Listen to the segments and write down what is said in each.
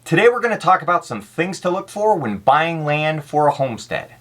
Today we're going to talk about some things to look for when buying land for a homestead.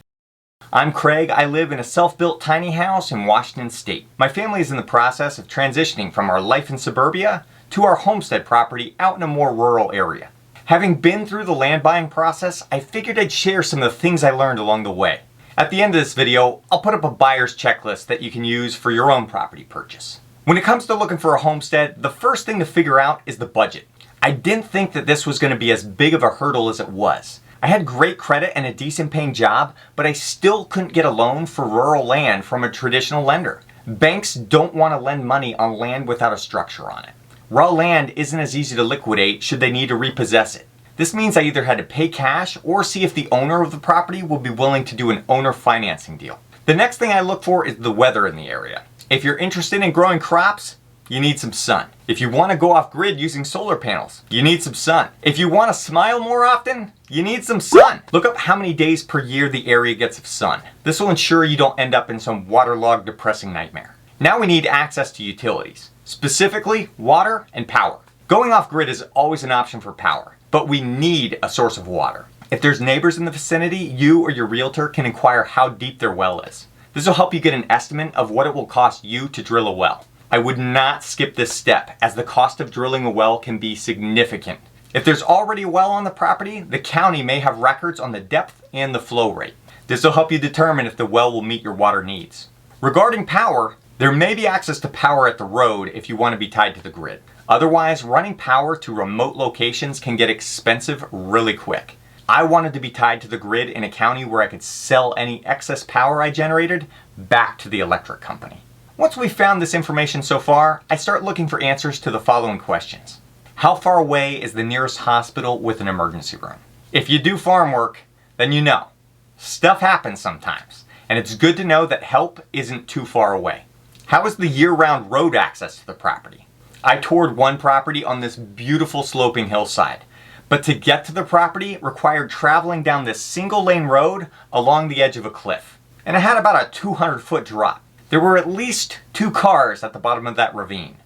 I'm Craig. I live in a self-built tiny house in Washington State. My family is in the process of transitioning from our life in suburbia to our homestead property out in a more rural area. Having been through the land buying process, I figured I'd share some of the things I learned along the way. At the end of this video, I'll put up a buyer's checklist that you can use for your own property purchase. When it comes to looking for a homestead, the first thing to figure out is the budget. I didn't think that this was going to be as big of a hurdle as it was. I had great credit and a decent paying job, but I still couldn't get a loan for rural land from a traditional lender. Banks don't want to lend money on land without a structure on it. Raw land isn't as easy to liquidate should they need to repossess it. This means I either had to pay cash or see if the owner of the property will be willing to do an owner financing deal. The next thing I look for is the weather in the area. If you're interested in growing crops, you need some sun. If you want to go off grid using solar panels, you need some sun. If you want to smile more often, you need some sun. Look up how many days per year the area gets of sun. This will ensure you don't end up in some waterlogged, depressing nightmare. Now we need access to utilities, specifically water and power. Going off grid is always an option for power, but we need a source of water. If there's neighbors in the vicinity, you or your realtor can inquire how deep their well is. This will help you get an estimate of what it will cost you to drill a well. I would not skip this step, as the cost of drilling a well can be significant. If there's already a well on the property, the county may have records on the depth and the flow rate. This will help you determine if the well will meet your water needs. Regarding power, there may be access to power at the road if you want to be tied to the grid. Otherwise, running power to remote locations can get expensive really quick. I wanted to be tied to the grid in a county where I could sell any excess power I generated back to the electric company. Once we've found this information so far, I start looking for answers to the following questions. How far away is the nearest hospital with an emergency room? If you do farm work, then you know. Stuff happens sometimes, and it's good to know that help isn't too far away. How is the year-round road access to the property? I toured one property on this beautiful sloping hillside, but to get to the property required traveling down this single-lane road along the edge of a cliff, and it had about a 200-foot drop. There were at least 2 cars at the bottom of that ravine.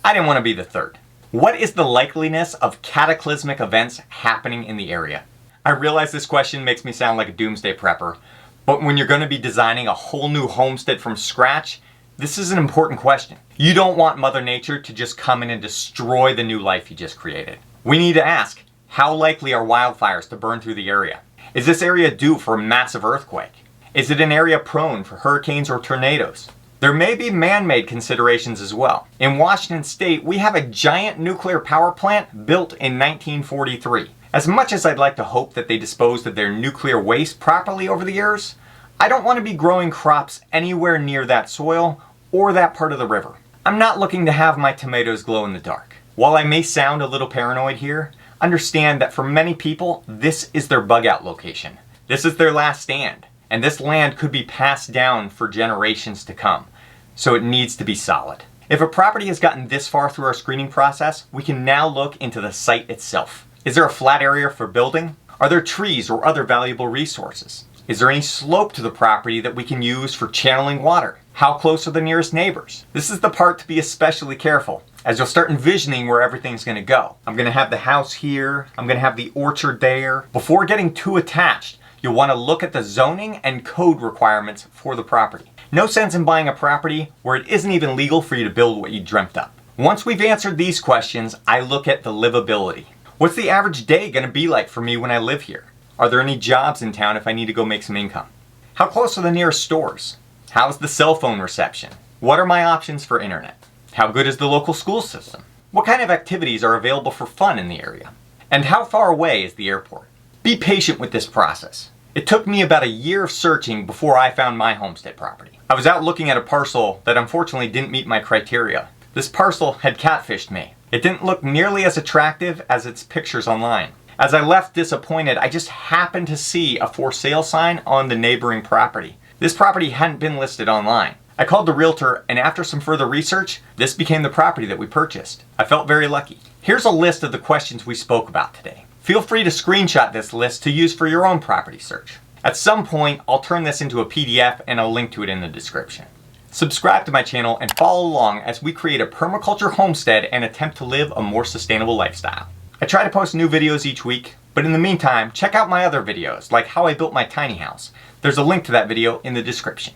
I didn't want to be the third. What is the likeliness of cataclysmic events happening in the area? I realize this question makes me sound like a doomsday prepper, but when you're going to be designing a whole new homestead from scratch, this is an important question. You don't want Mother Nature to just come in and destroy the new life you just created. We need to ask, how likely are wildfires to burn through the area? Is this area due for a massive earthquake? Is it an area prone for hurricanes or tornadoes? There may be man-made considerations as well. In Washington State, we have a giant nuclear power plant built in 1943. As much as I'd like to hope that they disposed of their nuclear waste properly over the years, I don't want to be growing crops anywhere near that soil or that part of the river. I'm not looking to have my tomatoes glow in the dark. While I may sound a little paranoid here, understand that for many people, this is their bug-out location. This is their last stand. And this land could be passed down for generations to come, so it needs to be solid. If a property has gotten this far through our screening process, we can now look into the site itself. Is there a flat area for building? Are there trees or other valuable resources? Is there any slope to the property that we can use for channeling water? How close are the nearest neighbors? This is the part to be especially careful, as you'll start envisioning where everything's going to go. I'm going to have the house here, I'm going to have the orchard there. Before getting too attached, you'll want to look at the zoning and code requirements for the property. No sense in buying a property where it isn't even legal for you to build what you dreamt up. Once we've answered these questions, I look at the livability. What's the average day going to be like for me when I live here? Are there any jobs in town if I need to go make some income? How close are the nearest stores? How's the cell phone reception? What are my options for internet? How good is the local school system? What kind of activities are available for fun in the area? And how far away is the airport? Be patient with this process. It took me about a year of searching before I found my homestead property. I was out looking at a parcel that unfortunately didn't meet my criteria. This parcel had catfished me. It didn't look nearly as attractive as its pictures online. As I left disappointed, I just happened to see a for sale sign on the neighboring property. This property hadn't been listed online. I called the realtor, and after some further research, this became the property that we purchased. I felt very lucky. Here's a list of the questions we spoke about today. Feel free to screenshot this list to use for your own property search. At some point, I'll turn this into a PDF and I'll link to it in the description. Subscribe to my channel and follow along as we create a permaculture homestead and attempt to live a more sustainable lifestyle. I try to post new videos each week, but in the meantime, check out my other videos, like how I built my tiny house. There's a link to that video in the description.